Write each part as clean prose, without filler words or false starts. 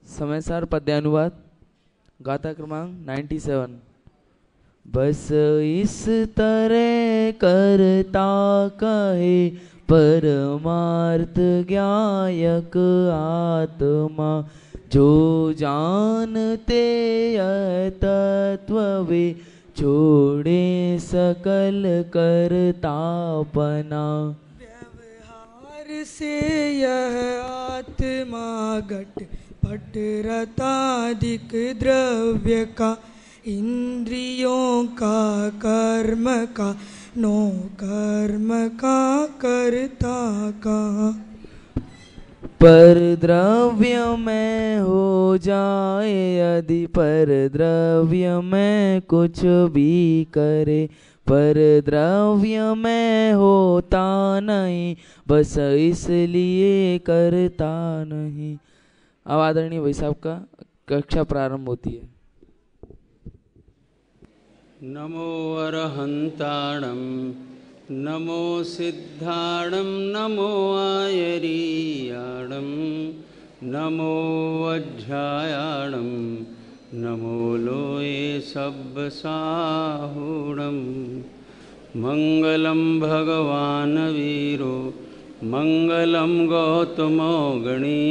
समयसार पद्यानुवाद गाथा क्रमांक 97। बस इस तरह करता कहे परमार्थ ज्ञायक आत्मा, जो जानते तत्व वे छोड़े सकल करतापना। व्यवहार से यह आत्मा घट पट रताधिक द्रव्य का, इंद्रियों का कर्म का, नो कर्म का करता का। पर द्रव्य में हो जाए यदि पर द्रव्य में कुछ भी करे, पर द्रव्य में होता नहीं बस इसलिए करता नहीं। अब आदरणीय भाई साहब का कक्षा प्रारंभ होती है। नमो अरहंताणं नमो सिद्धाणं नमो आयरीयाणं नमो अध्यायाणं नमो लोये सब्बसाहूणं। मंगलम भगवान वीरो मंगलम गौतमो गणी,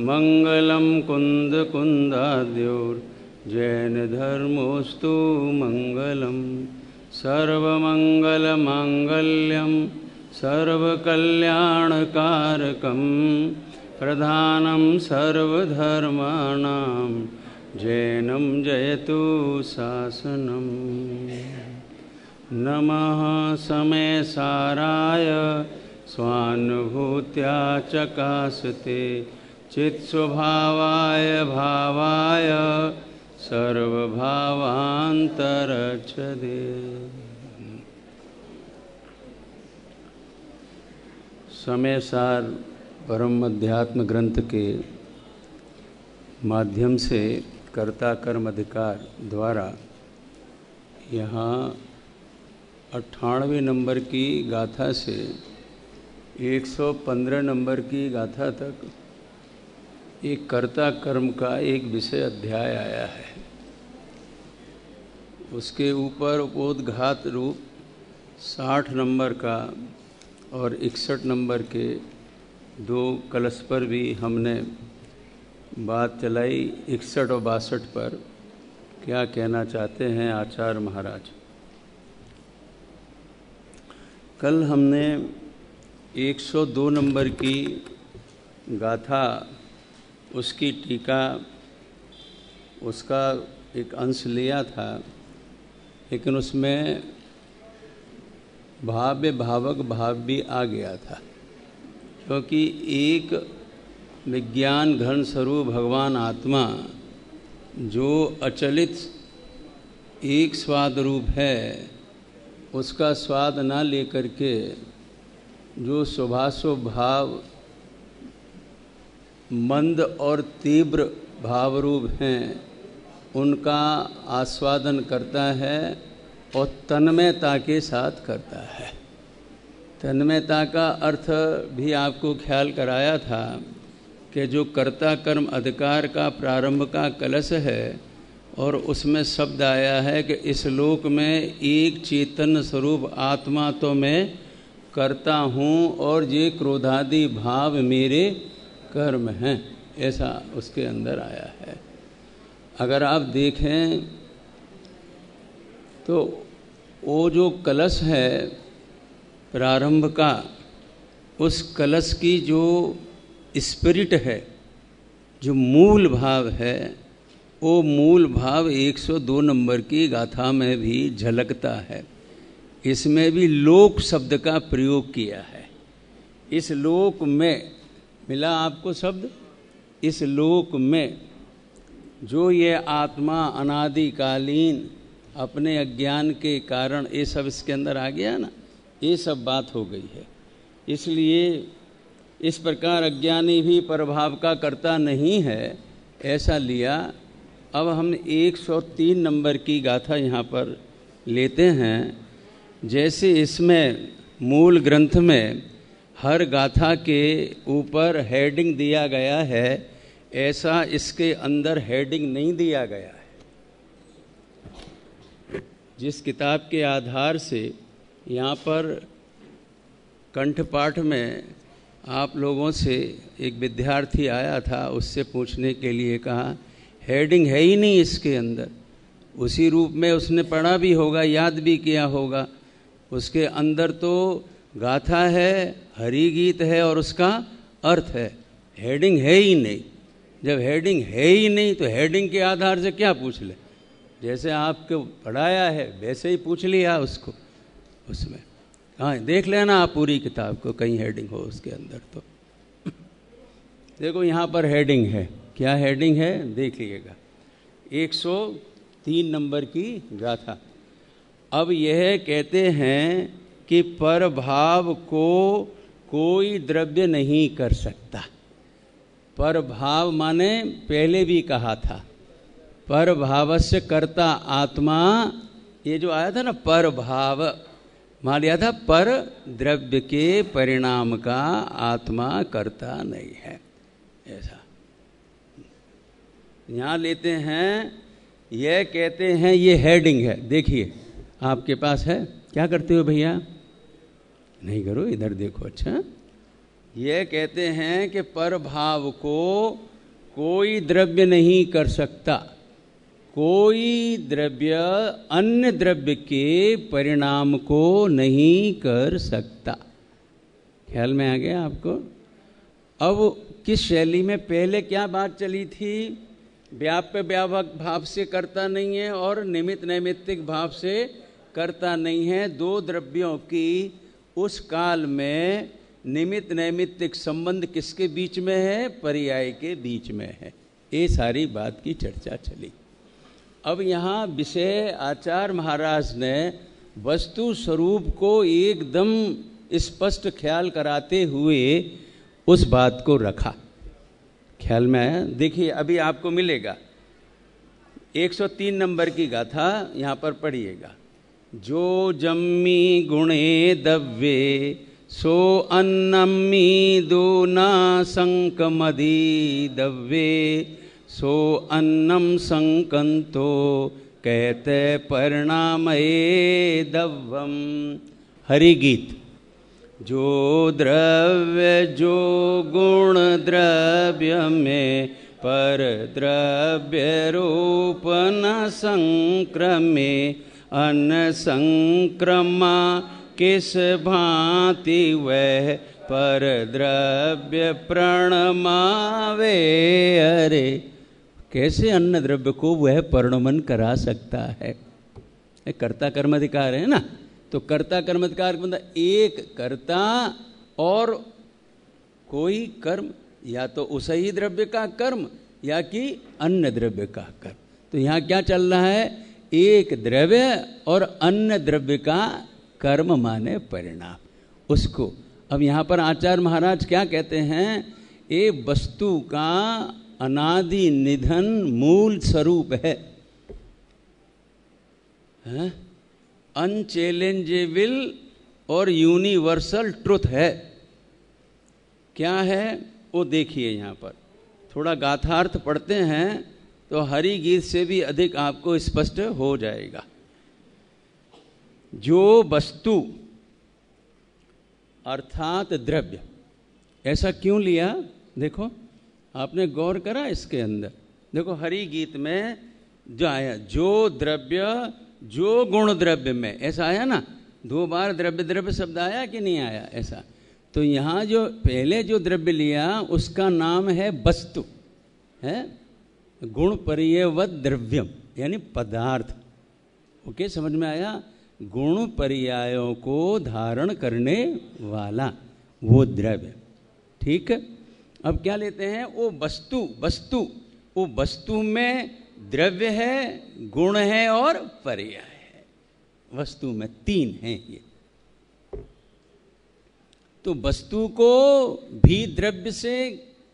मंगलम कुंद कुंदाद्योर जैन धर्मोस्तु मंगलम। सर्वमंगल मांगल्यम सर्वकल्याणकारकम, प्रधानम सर्वधर्माणां जैनम जयतु शासनम। नमः समयसाराय स्वानुभूत्या चकासते, चित्स्वभावाय भावाय सर्वभावांतरच्छदे। समयसार परम अध्यात्म ग्रंथ के माध्यम से कर्ता कर्म अधिकार द्वारा यहाँ 98 नंबर की गाथा से 115 नंबर की गाथा तक एक कर्ता कर्म का एक विषय अध्याय आया है। उसके ऊपर उपोद्घात रूप 60 नंबर का और 61 नंबर के दो कलश पर भी हमने बात चलाई। 61 और 62 पर क्या कहना चाहते हैं आचार्य महाराज। कल हमने 102 नंबर की गाथा, उसकी टीका, उसका एक अंश लिया था, लेकिन उसमें भाव्य भावक भाव भी आ गया था, क्योंकि एक विज्ञान घन स्वरूप भगवान आत्मा जो अचलित एक स्वाद रूप है, उसका स्वाद ना लेकर के जो शुभाशुभ भाव मंद और तीव्र भाव रूप हैं उनका आस्वादन करता है और तन्मयता के साथ करता है। तन्मयता का अर्थ भी आपको ख्याल कराया था कि जो कर्ता कर्म अधिकार का प्रारंभ का कलश है और उसमें शब्द आया है कि इस लोक में एक चैतन्य स्वरूप आत्मा तो मैं करता हूँ और ये क्रोधादि भाव मेरे कर्म हैं, ऐसा उसके अंदर आया है। अगर आप देखें तो वो जो कलश है प्रारंभ का, उस कलश की जो स्पिरिट है, जो मूल भाव है, वो मूल भाव 102 नंबर की गाथा में भी झलकता है। इसमें भी लोक शब्द का प्रयोग किया है। इस लोक में मिला आपको शब्द, इस लोक में जो ये आत्मा अनादिकालीन अपने अज्ञान के कारण ये सब इसके अंदर आ गया ना, ये सब बात हो गई है। इसलिए इस प्रकार अज्ञानी भी प्रभाव का कर्ता नहीं है, ऐसा लिया। अब हम 103 नंबर की गाथा यहाँ पर लेते हैं। जैसे इसमें मूल ग्रंथ में हर गाथा के ऊपर हेडिंग दिया गया है ऐसा इसके अंदर हेडिंग नहीं दिया गया है। जिस किताब के आधार से यहाँ पर कंठपाठ में आप लोगों से एक विद्यार्थी आया था, उससे पूछने के लिए कहा हेडिंग है ही नहीं इसके अंदर। उसी रूप में उसने पढ़ा भी होगा, याद भी किया होगा। उसके अंदर तो गाथा है, हरि गीत है और उसका अर्थ है, हेडिंग है ही नहीं। जब हेडिंग है ही नहीं तो हेडिंग के आधार से क्या पूछ ले? जैसे आपको पढ़ाया है वैसे ही पूछ लिया उसको। उसमें हाँ, देख लेना आप पूरी किताब को, कहीं हेडिंग हो उसके अंदर तो। देखो यहाँ पर हेडिंग है, क्या हेडिंग है देखिएगा, 103 नंबर की गाथा। अब यह कहते हैं कि परभाव को कोई द्रव्य नहीं कर सकता। परभाव माने पहले भी कहा था, परभावस्य कर्ता आत्मा। ये जो आया था ना परभाव, मान लिया था पर द्रव्य के परिणाम का आत्मा कर्ता नहीं है, ऐसा यहाँ लेते हैं। यह कहते हैं, ये हेडिंग है, देखिए आपके पास है। क्या करते हो भैया? नहीं करो, इधर देखो। अच्छा, यह कहते हैं कि परभाव को कोई द्रव्य नहीं कर सकता। कोई द्रव्य अन्य द्रव्य के परिणाम को नहीं कर सकता। ख्याल में आ गया आपको? अब किस शैली में पहले क्या बात चली थी? व्याप्य व्यापक भाव से करता नहीं है और निमित्त नैमित्तिक भाव से करता नहीं है। दो द्रव्यों की उस काल में निमित्त नैमित्तिक संबंध किसके बीच में है? पर्याय के बीच में है। ये सारी बात की चर्चा चली। अब यहाँ विषय आचार्य महाराज ने वस्तु स्वरूप को एकदम स्पष्ट ख्याल कराते हुए उस बात को रखा। ख्याल में आया? देखिए अभी आपको मिलेगा 103 नंबर की गाथा, यहाँ पर पढ़िएगा। जो जम्मी गुणे दव्ये सो अन्नम्मी दूना संकमदी दव्ये सो अन्नम संकंतो कहते परिणामये दव्वम। हरि गीत। जो द्रव्य जो गुण द्रव्य में पर द्रव्य रूप न संक्रमे अन्न संक्रमा किस भांति वह पर द्रव्य प्रणमावे। अरे कैसे अन्न द्रव्य को वह परिणमन करा सकता है? कर्ता कर्माधिकार है ना, तो कर्ता कर्माधिकार मतलब एक कर्ता और कोई कर्म, या तो उस ही द्रव्य का कर्म या कि अन्य द्रव्य का कर्म। तो यहाँ क्या चल रहा है? एक द्रव्य और अन्य द्रव्य का कर्म माने परिणाम, उसको। अब यहाँ पर आचार्य महाराज क्या कहते हैं? ये वस्तु का अनादि निधन मूल स्वरूप है, अनचैलेंजेबल और यूनिवर्सल ट्रुथ है। क्या है वो देखिए। यहाँ पर थोड़ा गाथार्थ पढ़ते हैं तो हरि गीत से भी अधिक आपको स्पष्ट हो जाएगा। जो वस्तु अर्थात द्रव्य, ऐसा क्यों लिया? देखो आपने गौर करा इसके अंदर? देखो हरि गीत में जो आया, जो द्रव्य जो गुण द्रव्य में, ऐसा आया ना, 2 बार द्रव्य द्रव्य शब्द आया कि नहीं आया? ऐसा। तो यहाँ जो पहले जो द्रव्य लिया उसका नाम है वस्तु, है गुण पर्यवत द्रव्यम, यानी पदार्थ। ओके, समझ में आया? गुण पर्यायों को धारण करने वाला वो द्रव्य। ठीक है, अब क्या लेते हैं? वो वस्तु, वो वस्तु में द्रव्य है, गुण है और पर्याय है। वस्तु में 3 हैं ये। तो वस्तु को भी द्रव्य से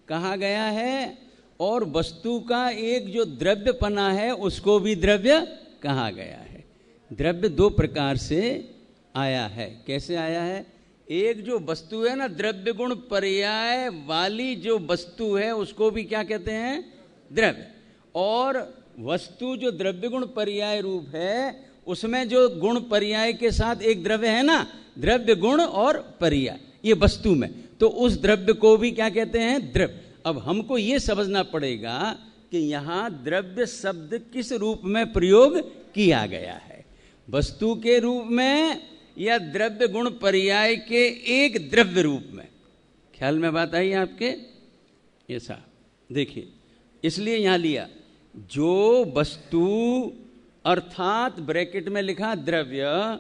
कहा गया है और वस्तु का एक जो द्रव्यपना है उसको भी द्रव्य कहा गया है। द्रव्य 2 प्रकार से आया है। कैसे आया है? एक जो वस्तु है ना, द्रव्य गुण पर्याय वाली जो वस्तु है उसको भी क्या कहते हैं? द्रव्य। और वस्तु जो द्रव्य गुण पर्याय रूप है उसमें जो गुण पर्याय के साथ एक द्रव्य है ना, द्रव्य गुण और पर्याय, ये वस्तु में, तो उस द्रव्य को भी क्या कहते हैं? द्रव्य। अब हमको ये समझना पड़ेगा कि यहाँ द्रव्य शब्द किस रूप में प्रयोग किया गया है, वस्तु के रूप में या द्रव्य गुण पर्याय के एक द्रव्य रूप में। ख्याल में बात आई आपके? ऐसा देखिए, इसलिए यहां लिया जो वस्तु अर्थात ब्रैकेट में लिखा द्रव्य,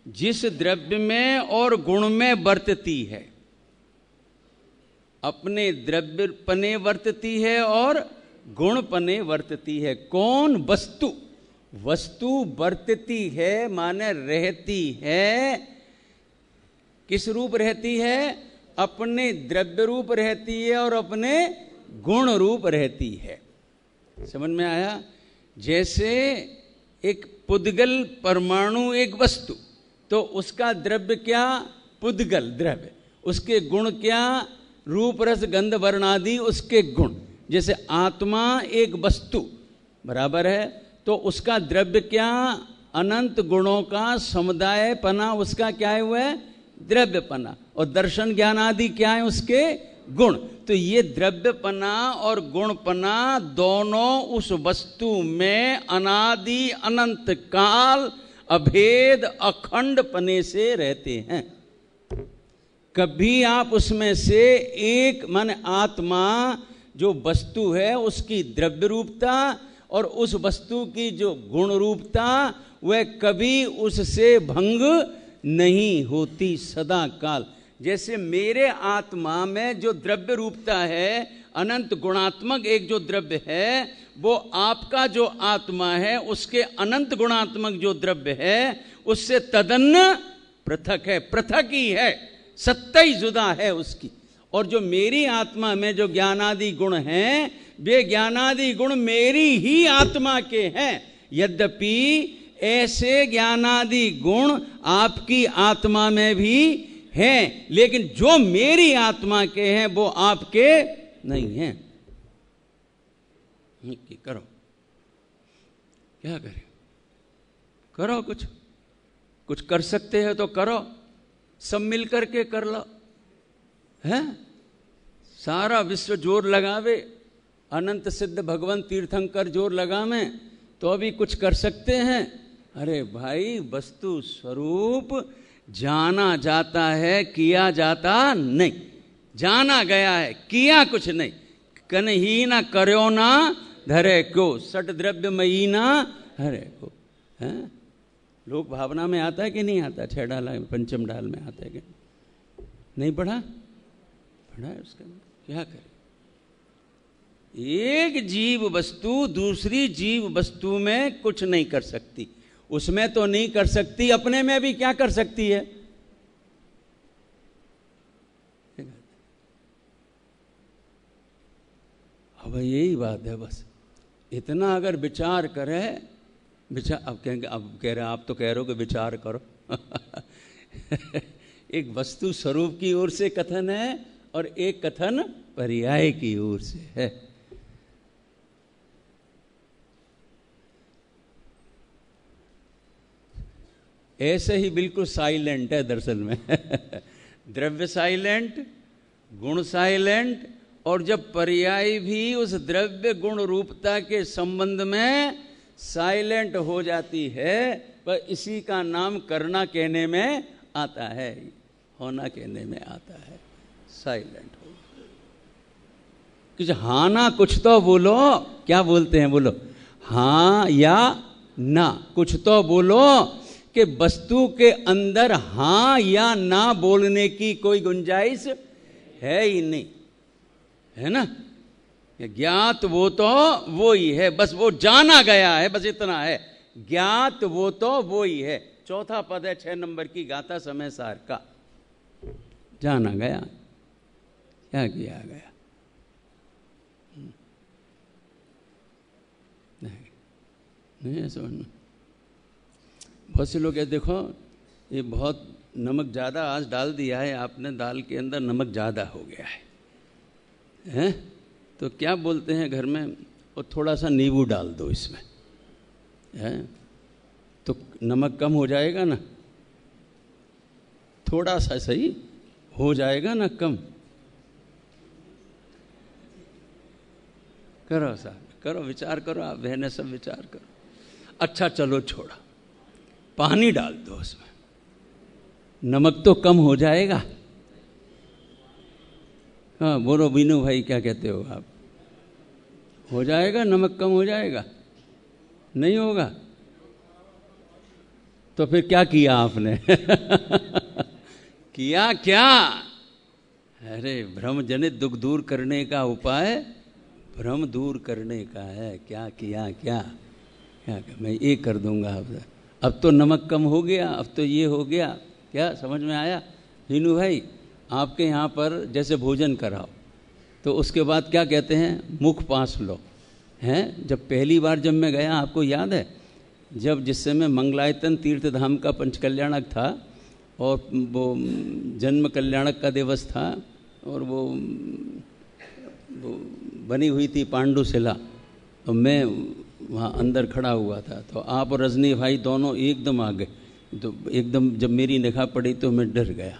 जिस द्रव्य में और गुण में वर्तती है, अपने द्रव्य पने वर्तती है और गुण पने वर्तती है। कौन? वस्तु। वस्तु वर्तती है माने रहती है। किस रूप रहती है? अपने द्रव्य रूप रहती है और अपने गुण रूप रहती है। समझ में आया? जैसे एक पुद्गल परमाणु एक वस्तु, तो उसका द्रव्य क्या? पुद्गल द्रव्य। उसके गुण क्या? रूप रस गंध वर्ण आदि उसके गुण। जैसे आत्मा एक वस्तु बराबर है, तो उसका द्रव्य क्या? अनंत गुणों का समुदाय पना, उसका क्या है? वह द्रव्यपना। और दर्शन ज्ञान आदि क्या है? उसके गुण। तो ये द्रव्यपना और गुणपना दोनों उस वस्तु में अनादि अनंत काल अभेद अखंड पने से रहते हैं। कभी आप उसमें से एक माने आत्मा जो वस्तु है उसकी द्रव्य रूपता और उस वस्तु की जो गुण रूपता, वह कभी उससे भंग नहीं होती सदा काल। जैसे मेरे आत्मा में जो द्रव्य रूपता है, अनंत गुणात्मक एक जो द्रव्य है, वो आपका जो आत्मा है उसके अनंत गुणात्मक जो द्रव्य है उससे तदन्न पृथक है, पृथक ही है, सत्ता ही जुदा है उसकी। और जो मेरी आत्मा में जो ज्ञानादि गुण हैं, वे ज्ञानादि गुण मेरी ही आत्मा के हैं। यद्यपि ऐसे ज्ञानादि गुण आपकी आत्मा में भी हैं, लेकिन जो मेरी आत्मा के हैं वो आपके नहीं हैं। करो, क्या करें? करो, कुछ कर सकते हो तो करो, सब मिलकर के कर लो। है सारा विश्व जोर लगावे, अनंत सिद्ध भगवान तीर्थंकर जोर लगावे तो अभी कुछ कर सकते हैं। अरे भाई, वस्तु स्वरूप जाना जाता है, किया जाता नहीं। जाना गया है, किया कुछ नहीं। कन्ही ना करो ना धरे को, सट द्रव्य मई ना हरे को। है लोक भावना में आता है कि नहीं आता? छह डाल पंचम डाल में आता है कि नहीं? पढ़ा है उसका, क्या करे? एक जीव वस्तु दूसरी जीव वस्तु में कुछ नहीं कर सकती। उसमें तो नहीं कर सकती, अपने में भी क्या कर सकती है? अब यही बात है, बस इतना अगर विचार करे, विचार। अब कहेंगे, अब कह रहे आप तो कह रहे हो कि विचार करो। एक वस्तु स्वरूप की ओर से कथन है और एक कथन पर्याय की ओर से है। ऐसे ही बिल्कुल साइलेंट है दरअसल में। द्रव्य साइलेंट, गुण साइलेंट, और जब पर्याय भी उस द्रव्य गुण रूपता के संबंध में साइलेंट हो जाती है, पर इसी का नाम करना कहने में आता है, होना कहने में आता है। साइलेंट हो कि हाँ ना कुछ तो बोलो। क्या बोलते हैं? बोलो हाँ या ना, कुछ तो बोलो। कि वस्तु के अंदर हाँ या ना बोलने की कोई गुंजाइश है ही नहीं, है ना? ज्ञात वो तो वो ही है, बस वो जाना गया है, बस इतना है। ज्ञात वो तो वो ही है। चौथा पद है 6 नंबर की गाथा समय सार का। जाना गया, क्या किया गया? नहीं समझना। बहुत से लोग देखो, ये बहुत नमक ज़्यादा आज डाल दिया है आपने, दाल के अंदर नमक ज़्यादा हो गया है, हैं? तो क्या बोलते हैं घर में, और थोड़ा सा नींबू डाल दो इसमें, हैं? तो नमक कम हो जाएगा ना, थोड़ा सा सही हो जाएगा ना कम। करो साहब, करो, विचार करो, आप बहनें सब विचार करो। अच्छा चलो छोड़ा, पानी डाल दो उसमें, नमक तो कम हो जाएगा। हाँ बोलो बीनू भाई, क्या कहते हो आप? हो जाएगा, नमक कम हो जाएगा? नहीं होगा? तो फिर क्या किया आपने? किया क्या? अरे भ्रम जनित दुख दूर करने का उपाय भ्रम दूर करने का है। क्या किया? क्या मैं ये कर दूंगा, अब तो नमक कम हो गया, अब तो ये हो गया। क्या समझ में आया? हीनू भाई, आपके यहाँ पर जैसे भोजन कराओ तो उसके बाद क्या कहते हैं, मुख पास लो, हैं? जब पहली बार जब मैं गया, आपको याद है, जब जिस समय मंगलायतन तीर्थ धाम का पंचकल्याणक था और वो जन्म कल्याणक का दिवस था, और वो बनी हुई थी पांडु शिला, तो मैं वहाँ अंदर खड़ा हुआ था, तो आप और रजनी भाई दोनों एकदम आ गए। तो एकदम जब मेरी निगाह पड़ी तो मैं डर गया।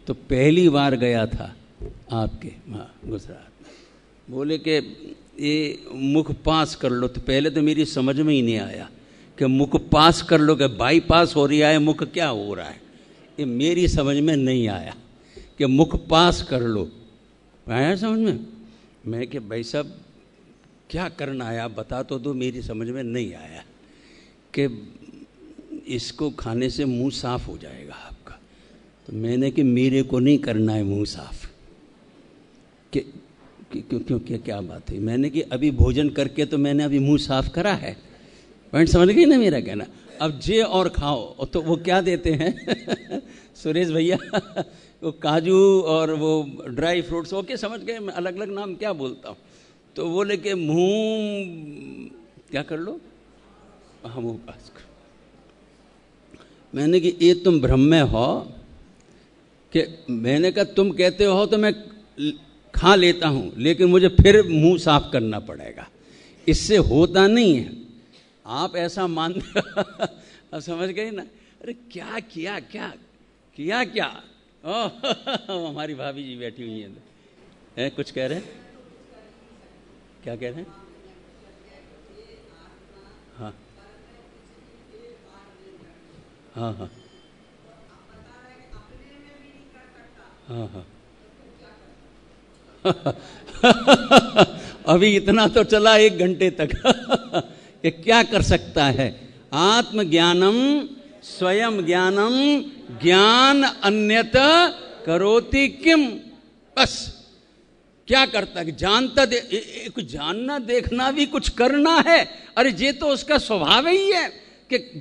तो पहली बार गया था आपके वहाँ गुजरात में। बोले कि ये मुख पास कर लो, तो पहले तो मेरी समझ में ही नहीं आया कि मुख पास कर लो, कि बाईपास हो रहा है, मुख क्या हो रहा है, ये मेरी समझ में नहीं आया कि मुख पास कर लो। आया समझ में? मैं कि भाई साहब क्या करना है, आप बता तो दो, मेरी समझ में नहीं आया कि इसको खाने से मुंह साफ हो जाएगा आपका। तो मैंने कि मेरे को नहीं करना है मुंह साफ, क्यों क्या बात है? मैंने कि अभी भोजन करके तो मैंने अभी मुंह साफ करा है। पॉइंट समझ गई ना मेरा कहना? अब जे और खाओ, तो वो क्या देते हैं सुरेश भैया, वो काजू और वो ड्राई फ्रूट्स, ओके समझ गए, मैं अलग अलग नाम क्या बोलता हूँ। तो वो लेके मुंह क्या कर लो, हाँ मुंह पास कर। मैंने कि ये तुम भ्रम में हो, कि मैंने कहा तुम कहते हो तो मैं खा लेता हूँ, लेकिन मुझे फिर मुंह साफ करना पड़ेगा, इससे होता नहीं है। आप ऐसा मानते अब समझ गए ना? अरे क्या किया, क्या किया, क्या? ओह हमारी भाभी जी बैठी हुई हैं, कुछ कह रहे हैं? क्या कह रहे हैं? हाँ हाँ हाँ हाँ हाँ अभी इतना तो चला 1 घंटे तक कि क्या कर सकता है? आत्मज्ञानम स्वयं ज्ञानम ज्ञान अन्यत करोति किम। बस क्या करता है? जानता कुछ जानना देखना भी कुछ करना है। अरे ये तो उसका स्वभाव ही है कि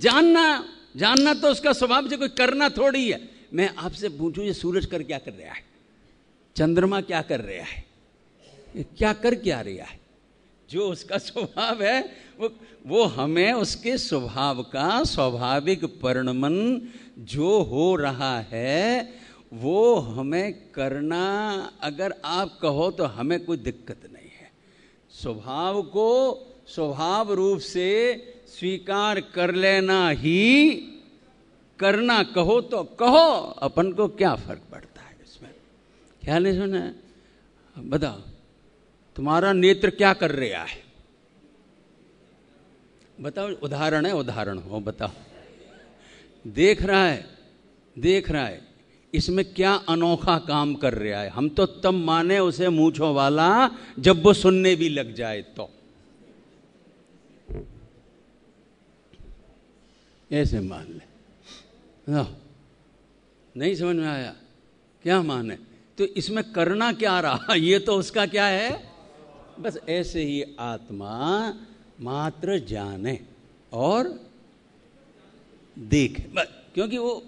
जानना तो उसका स्वभाव है, कोई करना थोड़ी है। मैं आपसे पूछूं, ये सूरज कर क्या कर रहा है, चंद्रमा क्या कर रहा है, क्या रहा है? जो उसका स्वभाव है वो हमें उसके स्वभाव का स्वाभाविक परिणमन जो हो रहा है वो हमें करना, अगर आप कहो तो हमें कोई दिक्कत नहीं है। स्वभाव को स्वभाव रूप से स्वीकार कर लेना ही करना, कहो तो कहो, अपन को क्या फर्क पड़ता है इसमें? क्या नहीं सुना? बताओ, तुम्हारा नेत्र क्या कर रहा है? बताओ, उदाहरण है, उदाहरण हो, बताओ। देख रहा है, इसमें क्या अनोखा काम कर रहा है? हम तो तब माने उसे मूंछों वाला जब वो सुनने भी लग जाए तो। ऐसे मान ले। नहीं समझ में आया? क्या माने? तो इसमें करना क्या रहा? ये तो उसका क्या है? बस ऐसे ही आत्मा मात्र जाने और देखे, बस। क्योंकि वो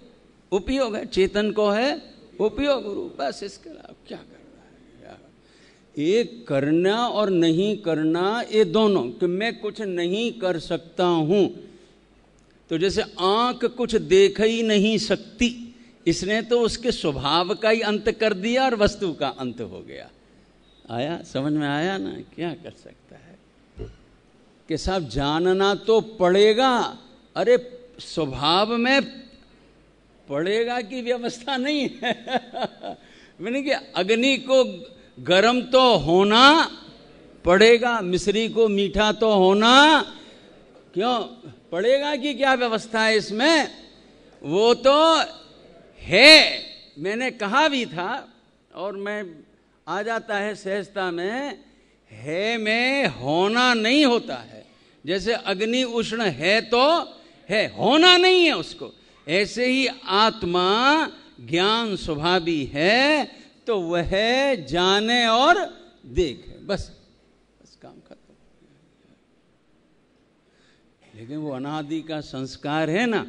उपयोग है, चेतन को है उपयोग रूप, बस। इसके अलावा क्या करना है? एक करना और नहीं करना, ये दोनों, कि मैं कुछ नहीं कर सकता हूं। तो जैसे आंख कुछ देख ही नहीं सकती, इसने तो उसके स्वभाव का ही अंत कर दिया और वस्तु का अंत हो गया। आया समझ में आया ना? क्या कर सकता है कि साहब जानना तो पड़ेगा। अरे स्वभाव में पड़ेगा की व्यवस्था नहीं है। मैंने कि अग्नि को गर्म तो होना पड़ेगा, मिश्री को मीठा तो होना क्यों पड़ेगा कि क्या व्यवस्था है इसमें? वो तो है। मैंने कहा भी था और मैं आ जाता है सहजता में, है में होना नहीं होता है। जैसे अग्नि उष्ण है तो है, होना नहीं है उसको। ऐसे ही आत्मा ज्ञान स्वभावी है तो वह जाने और देखे, बस काम खत्म। लेकिन वो अनादि का संस्कार है ना,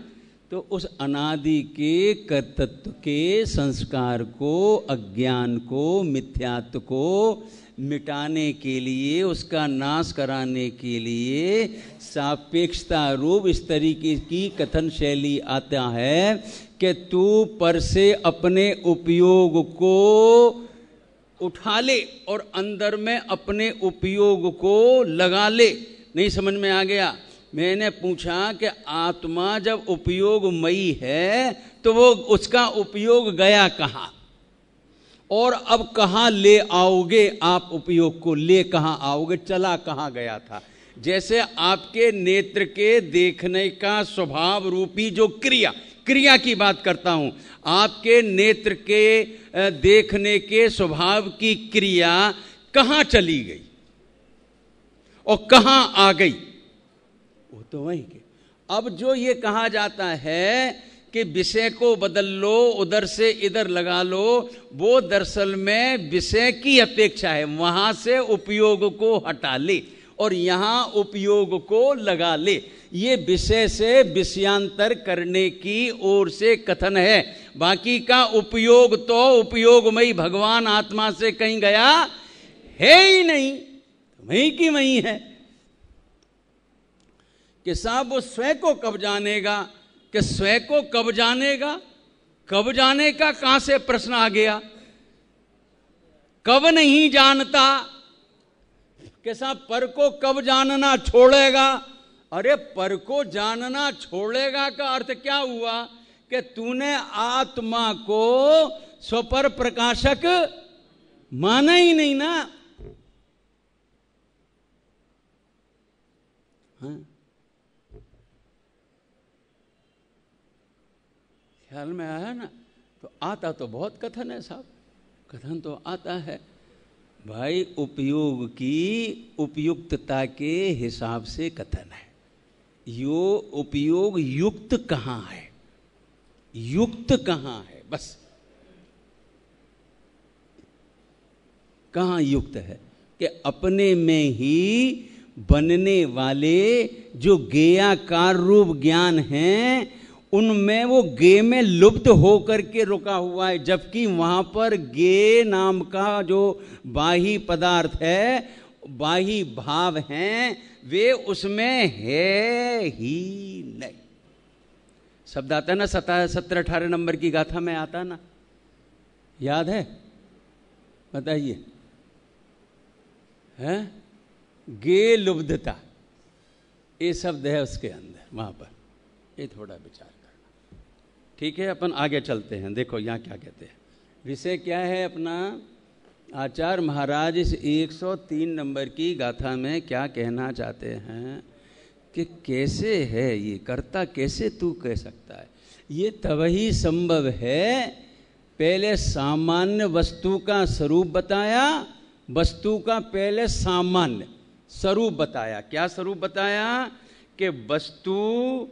तो उस अनादि के कर्तृत्व के संस्कार को, अज्ञान को, मिथ्यात्व को मिटाने के लिए, उसका नाश कराने के लिए सापेक्षता रूप इस तरीके की कथन शैली आता है कि तू पर से अपने उपयोग को उठा ले और अंदर में अपने उपयोग को लगा ले। नहीं समझ में आ गया? मैंने पूछा कि आत्मा जब उपयोगमयी है तो वो उसका उपयोग गया कहाँ और अब कहाँ ले आओगे? आप उपयोग को ले कहाँ आओगे? चला कहाँ गया था? जैसे आपके नेत्र के देखने का स्वभाव रूपी जो क्रिया की बात करता हूं, आपके नेत्र के देखने के स्वभाव की क्रिया कहाँ चली गई और कहाँ आ गई? वो तो वही के। अब जो ये कहा जाता है कि विषय को बदल लो, उधर से इधर लगा लो, वो दरअसल में विषय की अपेक्षा है। वहां से उपयोग को हटा ले और यहां उपयोग को लगा ले। ये विषय से विषयांतर करने की ओर से कथन है। बाकी का उपयोग तो उपयोगमयी भगवान आत्मा से कहीं गया है ही नहीं, वहीं की वहीं है। कि साहब वो स्वयं को कब जानेगा? कि स्वयं को कब जानेगा? कब जाने का कहां से प्रश्न आ गया? कब नहीं जानता? कि साहब पर को कब जानना छोड़ेगा? अरे पर को जानना छोड़ेगा का अर्थ क्या हुआ? कि तूने आत्मा को स्वपर प्रकाशक माना ही नहीं ना। हाँ? ख्याल में आया ना? तो आता तो बहुत कथन है साहब, कथन तो आता है भाई, उपयोग की उपयुक्तता के हिसाब से कथन है। यो उपयोग युक्त कहाँ है? युक्त कहाँ है? बस कहाँ युक्त है? कि अपने में ही बनने वाले जो गेयाकार रूप ज्ञान हैं उनमें वो गे में लुप्त होकर के रुका हुआ है, जबकि वहां पर गे नाम का जो बाही पदार्थ है, बाही भाव हैं, वे उसमें है ही नहीं। शब्द आता है ना 17-18 नंबर की गाथा में आता ना, याद है? बताइए। है गे लुब्धता, ये शब्द है उसके अंदर, वहां पर ये थोड़ा विचार करना। ठीक है, अपन आगे चलते हैं। देखो यहाँ क्या कहते हैं। विषय क्या है अपना? आचार्य महाराज इस 103 नंबर की गाथा में क्या कहना चाहते हैं कि कैसे है ये कर्ता, कैसे तू कह सकता है? ये तभी संभव है, पहले सामान्य वस्तु का स्वरूप बताया, वस्तु का पहले सामान्य स्वरूप बताया। क्या स्वरूप बताया? कि वस्तु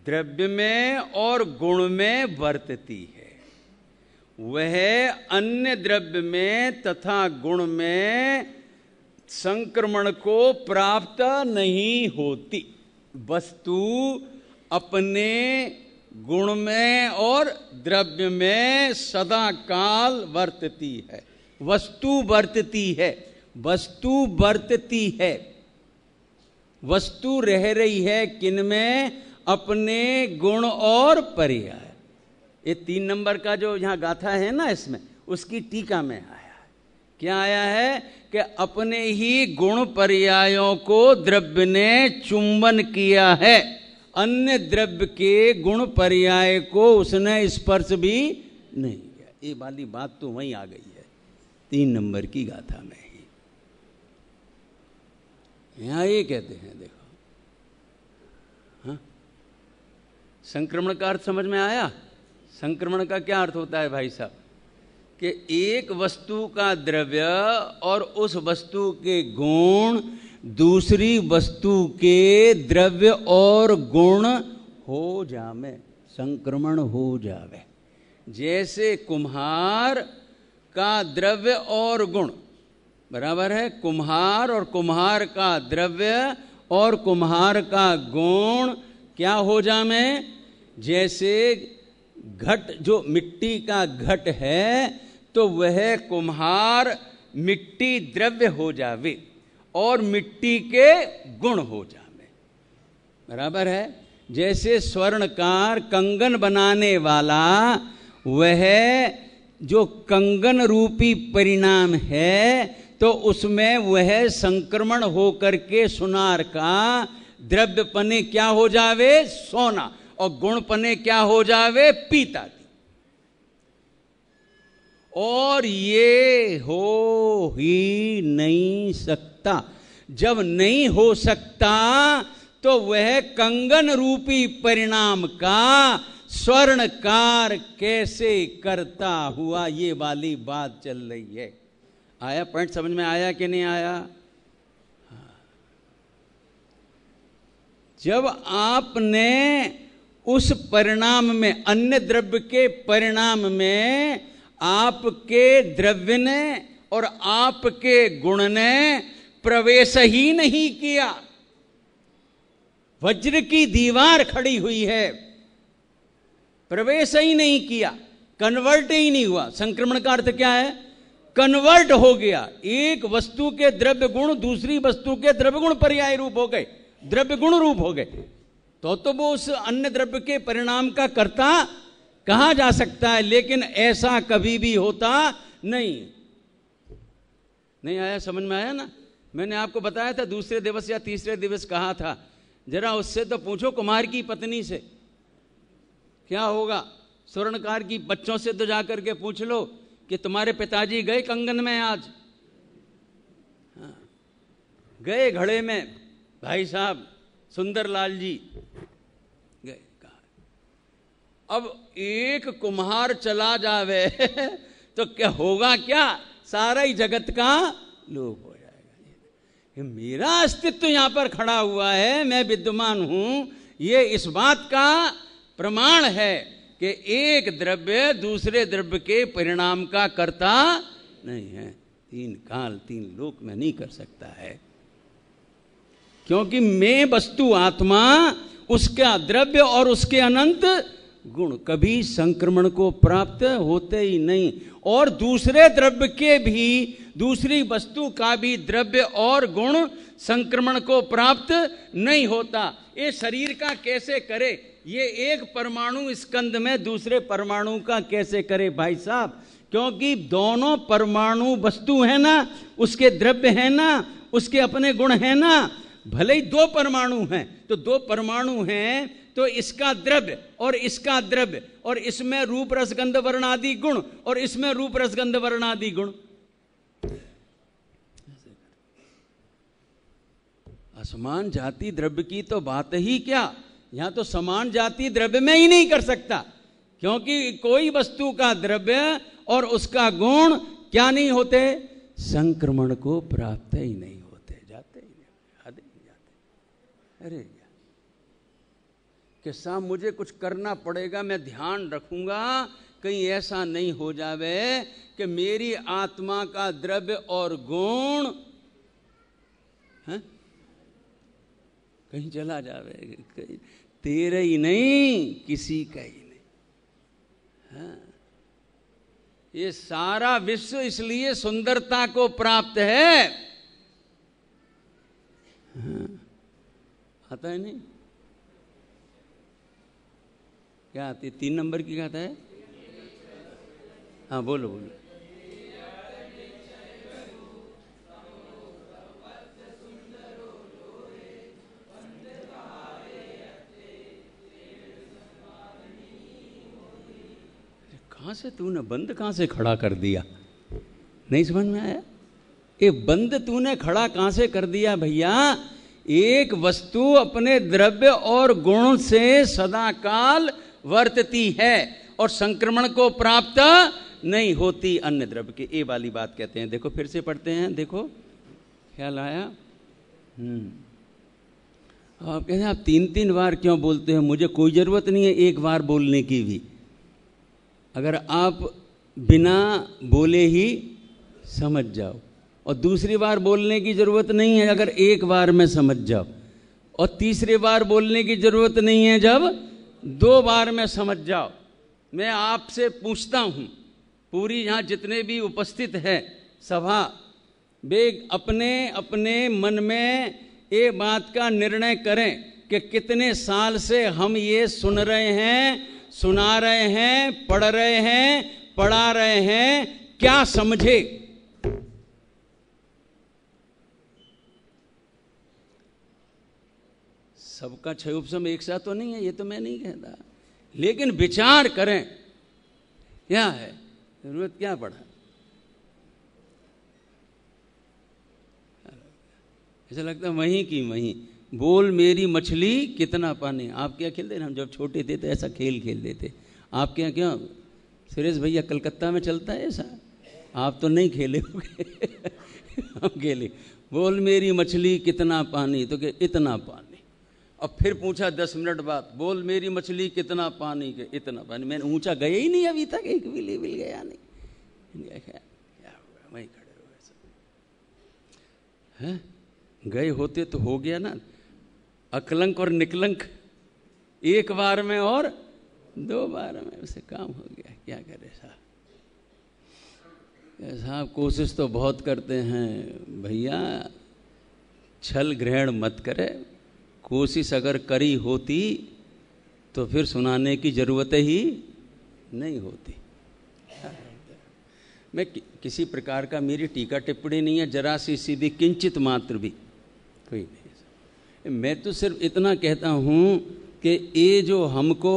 द्रव्य में और गुण में वर्तती है, वह अन्य द्रव्य में तथा गुण में संक्रमण को प्राप्त नहीं होती। वस्तु अपने गुण में और द्रव्य में सदा काल वर्तती है। वस्तु वर्तती है, वस्तु वर्तती है। वस्तु रह रही है किन में? अपने गुण और पर्याय। ये 3 नंबर का जो यहाँ गाथा है ना, इसमें उसकी टीका में आया है। क्या आया है कि अपने ही गुण पर्यायों को द्रव्य ने चुंबन किया है, अन्य द्रव्य के गुण पर्याय को उसने स्पर्श भी नहीं किया। ये वाली बात तो वहीं आ गई है 3 नंबर की गाथा में ही। यहां ये कहते हैं, देखो, हाँ, संक्रमण का अर्थ समझ में आया? संक्रमण का क्या अर्थ होता है भाई साहब? कि एक वस्तु का द्रव्य और उस वस्तु के गुण दूसरी वस्तु के द्रव्य और गुण हो जावे, संक्रमण हो जावे। जैसे कुम्हार का द्रव्य और गुण बराबर है, कुम्हार और कुम्हार का द्रव्य और कुम्हार का गुण क्या हो जावे? जैसे घट, जो मिट्टी का घट है, तो वह कुम्हार मिट्टी द्रव्य हो जावे और मिट्टी के गुण हो जावे, बराबर है। जैसे स्वर्णकार कंगन बनाने वाला, वह जो कंगन रूपी परिणाम है, तो उसमें वह संक्रमण होकर के सुनार का द्रव्यपने क्या हो जावे? सोना, और गुणपने क्या हो जावे? पीता। और ये हो ही नहीं सकता। जब नहीं हो सकता तो वह कंगन रूपी परिणाम का स्वर्णकार कैसे करता हुआ, ये वाली बात चल रही है। आया पॉइंट समझ में? आया कि नहीं आया? जब आपने उस परिणाम में, अन्य द्रव्य के परिणाम में, आपके द्रव्य ने और आपके गुण ने प्रवेश ही नहीं किया, वज्र की दीवार खड़ी हुई है, प्रवेश ही नहीं किया, कन्वर्ट ही नहीं हुआ। संक्रमण का अर्थ क्या है? कन्वर्ट हो गया। एक वस्तु के द्रव्य गुण दूसरी वस्तु के द्रव्य गुण पर्याय रूप हो गए, द्रव्य गुण रूप हो गए, तो वो उस अन्य द्रव्य के परिणाम का कर्ता कहा जा सकता है। लेकिन ऐसा कभी भी होता नहीं। नहीं आया? समझ में आया ना? मैंने आपको बताया था दूसरे दिवस या तीसरे दिवस कहा था, जरा उससे तो पूछो कुमार की पत्नी से क्या होगा, स्वर्णकार की बच्चों से तो जाकर के पूछ लो कि तुम्हारे पिताजी गए कंगन में आज? हाँ, गए घड़े में, भाई साहब सुंदरलाल जी गए। कहा अब एक कुम्हार चला जावे तो क्या होगा? क्या सारा ही जगत का लोप हो जाएगा। मेरा अस्तित्व यहां पर खड़ा हुआ है, मैं विद्यमान हूं, ये इस बात का प्रमाण है कि एक द्रव्य दूसरे द्रव्य के परिणाम का कर्ता नहीं है। 3 काल 3 लोक में नहीं कर सकता है, क्योंकि मैं वस्तु आत्मा, उसका द्रव्य और उसके अनंत गुण कभी संक्रमण को प्राप्त होते ही नहीं। और दूसरे द्रव्य के भी, दूसरी वस्तु का भी द्रव्य और गुण संक्रमण को प्राप्त नहीं होता। ये शरीर का कैसे करे? ये एक परमाणु स्कंद में दूसरे परमाणु का कैसे करे भाई साहब? क्योंकि दोनों परमाणु वस्तु है ना, उसके द्रव्य है ना, उसके अपने गुण है ना। भले ही 2 परमाणु हैं, तो 2 परमाणु हैं, तो इसका द्रव्य और इसका द्रव्य, और इसमें रूप रस गंध वर्ण आदि गुण और इसमें रूप रस गंध वर्ण आदि गुण। असमान जाति द्रव्य की तो बात ही क्या, यहां तो समान जाति द्रव्य में ही नहीं कर सकता, क्योंकि कोई वस्तु का द्रव्य और उसका गुण क्या नहीं होते? संक्रमण को प्राप्त ही नहीं होते, जाते ही नहीं, आधे नहीं जाते। अरे कि साहब मुझे कुछ करना पड़ेगा, मैं ध्यान रखूंगा कहीं ऐसा नहीं हो जावे कि मेरी आत्मा का द्रव्य और गुण कहीं चला जावे, कहीं तेरे ही नहीं किसी का ही नहीं। हाँ, ये सारा विश्व इसलिए सुंदरता को प्राप्त है। हाँ, आता है नहीं? क्या आती है? 3 नंबर की कहता है हाँ बोलो बोलो। कहाँ से तूने बंद कहाँ से खड़ा कर दिया, नहीं समझ में आया? ये बंद तूने खड़ा कहाँ से कर दिया भैया? एक वस्तु अपने द्रव्य और गुण से सदा काल वर्तती है और संक्रमण को प्राप्त नहीं होती अन्य द्रव्य के। ये वाली बात कहते हैं। देखो फिर से पढ़ते हैं, देखो ख्याल आया? आप कहते हैं आप 3-3 बार क्यों बोलते हो? मुझे कोई जरूरत नहीं है एक बार बोलने की भी। अगर आप बिना बोले ही समझ जाओ, और दूसरी बार बोलने की जरूरत नहीं है अगर एक बार में समझ जाओ, और तीसरी बार बोलने की जरूरत नहीं है जब 2 बार में समझ जाओ। मैं आपसे पूछता हूं, पूरी यहां जितने भी उपस्थित है सभा, वे अपने अपने मन में ये बात का निर्णय करें कि कितने साल से हम ये सुन रहे हैं, सुना रहे हैं, पढ़ रहे हैं, पढ़ा रहे हैं, क्या समझे? सबका क्षय उपशम एक साथ तो नहीं है, ये तो मैं नहीं कहता, लेकिन विचार करें क्या है, जरूरत क्या पड़ा? ऐसा लगता है वहीं की वहीं। बोल मेरी मछली कितना पानी। आप क्या खेलते थे? हम जब छोटे थे तो ऐसा खेल खेलते थे। आप क्या क्यों सुरेश भैया कलकत्ता में चलता है ऐसा? आप तो नहीं खेले होंगे। हम खेले। बोल मेरी मछली कितना पानी, तो क्या इतना पानी। अब फिर पूछा 10 मिनट बाद, बोल मेरी मछली कितना पानी, के इतना पानी। मैंने ऊंचा गया ही नहीं अभी तक, एक भी लेवल गया नहीं। क्या होगा, वहीं खड़े हो गए सब। हैं गए होते तो हो गया ना। अकलंक और निकलंक एक बार में और 2 बार में उसे काम हो गया। क्या करे साहब? साहब कोशिश तो बहुत करते हैं भैया, छल ग्रहण मत करे। कोशिश अगर करी होती तो फिर सुनाने की जरूरत ही नहीं होती। मैं किसी प्रकार का मेरी टीका टिप्पणी नहीं है, जरा सी भी, किंचित मात्र भी कोई नहीं। मैं तो सिर्फ इतना कहता हूँ कि ये जो हमको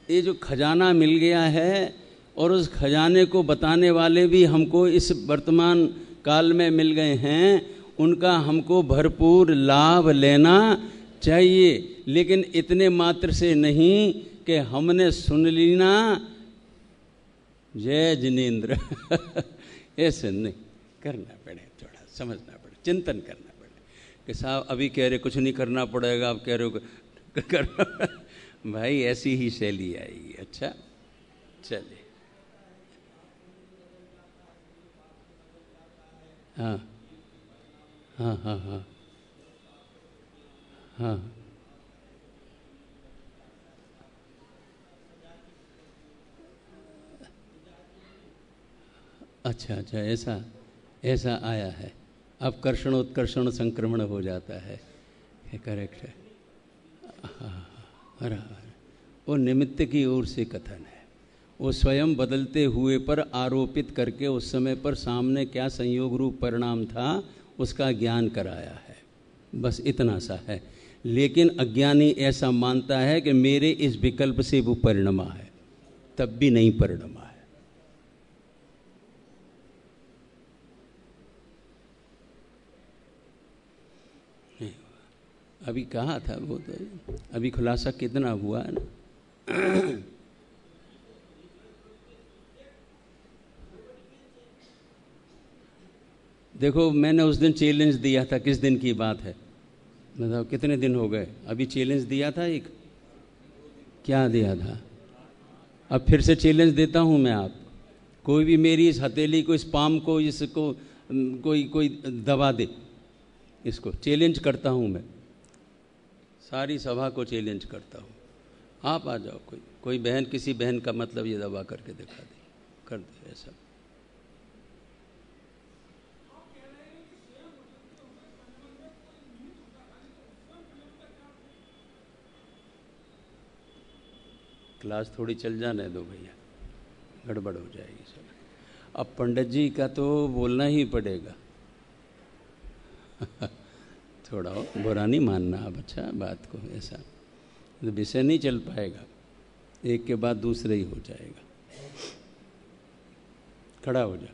ये जो खजाना मिल गया है, और उस खजाने को बताने वाले भी हमको इस वर्तमान काल में मिल गए हैं, उनका हमको भरपूर लाभ लेना चाहिए। लेकिन इतने मात्र से नहीं कि हमने सुन ली ना जय जिनेन्द्र। ऐसे नहीं करना पड़े, थोड़ा समझना पड़े, चिंतन करना पड़े कि साहब अभी कह रहे कुछ नहीं करना पड़ेगा, आप कह रहे हो करना। भाई ऐसी ही शैली आएगी। अच्छा चलिए। हाँ हाँ हाँ हाँ हाँ। अच्छा अच्छा, ऐसा ऐसा आया है। अब कर्षणोत्कर्षण संक्रमण हो जाता है। करेक्ट है। हाँ, वो निमित्त की ओर से कथन है। वो स्वयं बदलते हुए पर आरोपित करके उस समय पर सामने क्या संयोग रूप परिणाम था उसका ज्ञान कराया है, बस इतना सा है। लेकिन अज्ञानी ऐसा मानता है कि मेरे इस विकल्प से वो परिणमा है, तब भी नहीं परिणमा है। अभी कहा था वो, तो अभी खुलासा कितना हुआ है ना। देखो मैंने उस दिन चैलेंज दिया था, किस दिन की बात है बताओ, कितने दिन हो गए? अभी चैलेंज दिया था एक, क्या दिया था? अब फिर से चैलेंज देता हूं मैं। आप कोई भी मेरी इस हथेली को, इस पाम को, इसको कोई दबा दे, इसको चैलेंज करता हूं मैं, सारी सभा को चैलेंज करता हूँ। आप आ जाओ, कोई बहन, किसी बहन का मतलब ये दबा करके दिखा दे, कर दे ऐसा। क्लास थोड़ी चल जाने दो भैया, गड़बड़ हो जाएगी सब। अब पंडित जी का तो बोलना ही पड़ेगा। थोड़ा बुरा नहीं मानना अब, अच्छा बात को, ऐसा तो विषय नहीं चल पाएगा, एक के बाद दूसरे ही हो जाएगा। खड़ा हो जा,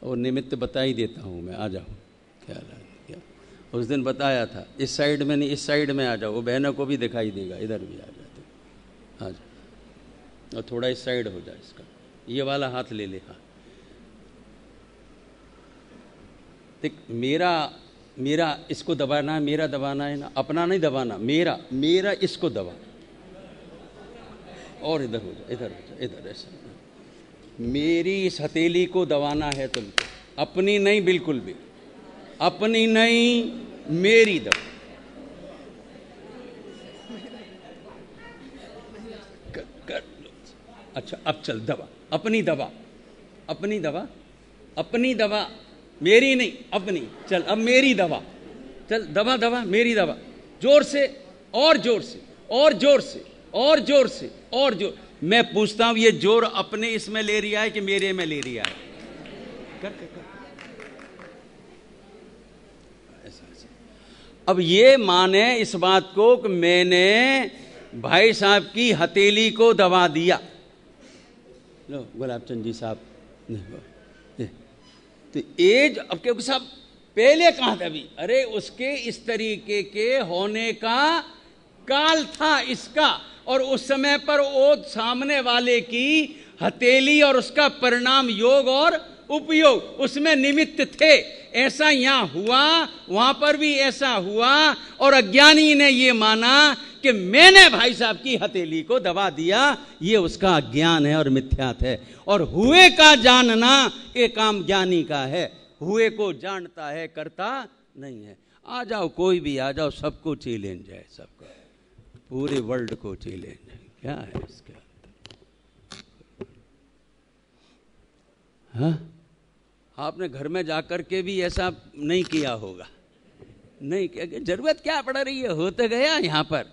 और निमित्त बता ही देता हूँ मैं, आ जाओ। क्या क्या उस दिन बताया था, इस साइड में नहीं, इस साइड में आ जाओ, वो बहनों को भी दिखाई देगा, इधर भी आ जाते, आ जाओ। और थोड़ा इस साइड हो जाए, इसका ये वाला हाथ ले ले। हाँ देख, मेरा इसको दबाना है, मेरा दबाना है ना, अपना नहीं दबाना, मेरा इसको दबा, और इधर हो जा, इधर हो जा, इधर ऐसा। मेरी इस हथेली को दबाना है तुमको, अपनी नहीं, बिल्कुल भी अपनी नहीं, मेरी दबा। कर लो। अच्छा अब चल, दबा, अपनी दबा, अपनी दबा, अपनी दबा, मेरी नहीं, अपनी। चल अब मेरी दबा, चल दबा दबा, मेरी दबा, जोर से, और जोर से, और जोर से, और जोर से, और जोर। मैं पूछता हूं, ये जोर अपने इसमें ले रहा है कि मेरे में ले रहा है? कर कर कर, ऐसा ऐसा। अब ये माने इस बात को कि मैंने भाई साहब की हथेली को दबा दिया। लो गुलाब चंद जी साहब, तो एज अब क्योंकि साहब पहले कहां दबी? अरे उसके इस तरीके के होने का काल था इसका, और उस समय पर वो सामने वाले की हथेली और उसका परिणाम योग और उपयोग उसमें निमित्त थे। ऐसा यहां हुआ, वहां पर भी ऐसा हुआ, और अज्ञानी ने ये माना कि मैंने भाई साहब की हथेली को दबा दिया, ये उसका अज्ञान है और मिथ्यात है। और हुए का जानना ये काम ज्ञानी का है, हुए को जानता है, करता नहीं है। आ जाओ, कोई भी आ जाओ, सबको चैलेंज है, सबको, पूरे वर्ल्ड को चैलेंज है। क्या है इसके अंदर? हाँ, आपने घर में जाकर के भी ऐसा नहीं किया होगा, नहीं क्या, जरूरत क्या पड़ रही है, हो तो गया यहाँ पर,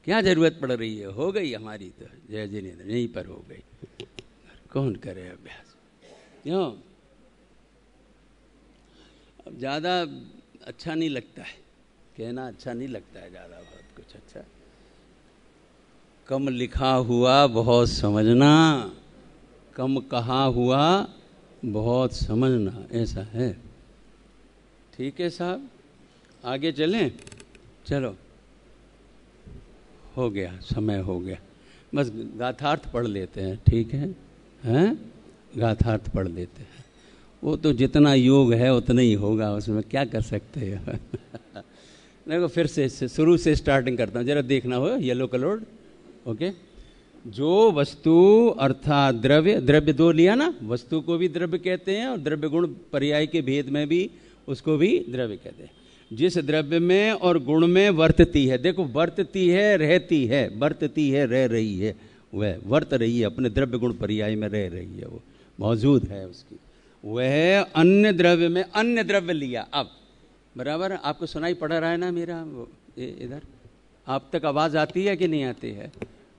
क्या जरूरत पड़ रही है, हो गई हमारी तो जय जिनेन्द्र, यहीं पर हो गई, कौन करे अभ्यास? क्यों? अब ज़्यादा अच्छा नहीं लगता है कहना, अच्छा नहीं लगता है ज़्यादा, बहुत कुछ अच्छा। कम लिखा हुआ बहुत समझना, कम कहा हुआ बहुत समझना, ऐसा है। ठीक है साहब, आगे चलें? चलो, हो गया, समय हो गया, बस गाथार्थ पढ़ लेते हैं, ठीक है? हैं? गाथार्थ पढ़ लेते हैं, वो तो जितना योग है उतना ही होगा, उसमें क्या कर सकते हैं। देखो फिर से शुरू से स्टार्टिंग करता हूँ, जरा देखना हो, येलो कलर्ड, ओके। जो वस्तु अर्थात द्रव्य, द्रव्य दो लिया ना, वस्तु को भी द्रव्य कहते हैं और द्रव्य गुण पर्याय के भेद में भी उसको भी द्रव्य कहते हैं। जिस द्रव्य में और गुण में वर्तती है, देखो वर्तती है, रहती है, वर्तती है, रह रही है, वह वर्त रही है, अपने द्रव्य गुण पर्याय में रह रही है, वो मौजूद है उसकी। वह अन्य द्रव्य में, अन्य द्रव्य लिया। अब बराबर आपको सुनाई पड़ रहा है ना मेरा? इधर आप तक आवाज आती है कि नहीं आती है?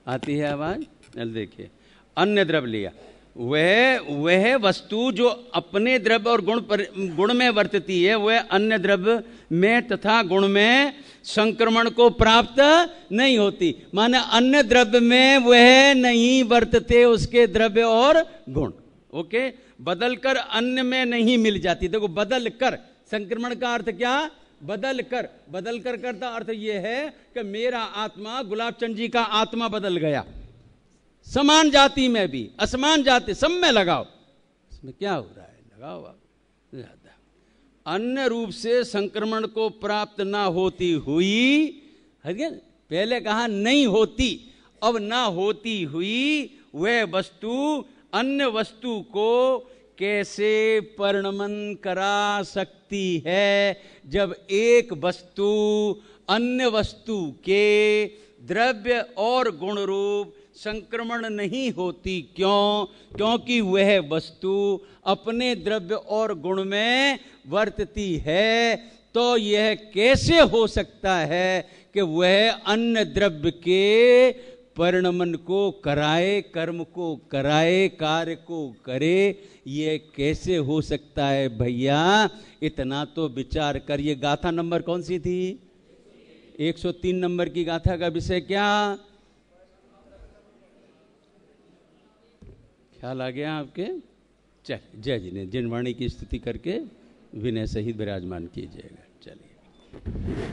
आती है आवाज? चल देखिए, अन्य द्रव्य लिया, वह वस्तु जो अपने द्रव्य और गुण में वर्तती है, वह अन्य द्रव्य में तथा गुण में संक्रमण को प्राप्त नहीं होती। माने अन्य द्रव्य में वह नहीं वर्तते उसके द्रव्य और गुण, ओके। बदल कर अन्य में नहीं मिल जाती। देखो बदल कर, संक्रमण का अर्थ क्या? बदल कर। बदल कर करता अर्थ यह है कि मेरा आत्मा, गुलाब चंद जी का आत्मा बदल गया, समान जाति में भी, असमान जाति सब में लगाओ, इसमें क्या हो रहा है? लगाओ आप ज्यादा। अन्य रूप से संक्रमण को प्राप्त ना होती हुई, पहले कहा नहीं होती, अब ना होती हुई, वह वस्तु अन्य वस्तु को कैसे परिणमन करा सकती है, जब एक वस्तु अन्य वस्तु के द्रव्य और गुण रूप संक्रमण नहीं होती। क्यों? क्योंकि वह वस्तु अपने द्रव्य और गुण में वर्तती है। तो यह कैसे हो सकता है कि वह अन्य द्रव्य के परिणमन को कराए, कर्म को कराए, कार्य को करे, ये कैसे हो सकता है भैया? इतना तो विचार कर। ये गाथा नंबर कौन सी थी? 103 नंबर की गाथा का विषय क्या? ख्याल आ गया आपके? चल जय जी ने जिनवाणी की स्तुति करके विनय सहित विराजमान कीजिएगा। चलिए।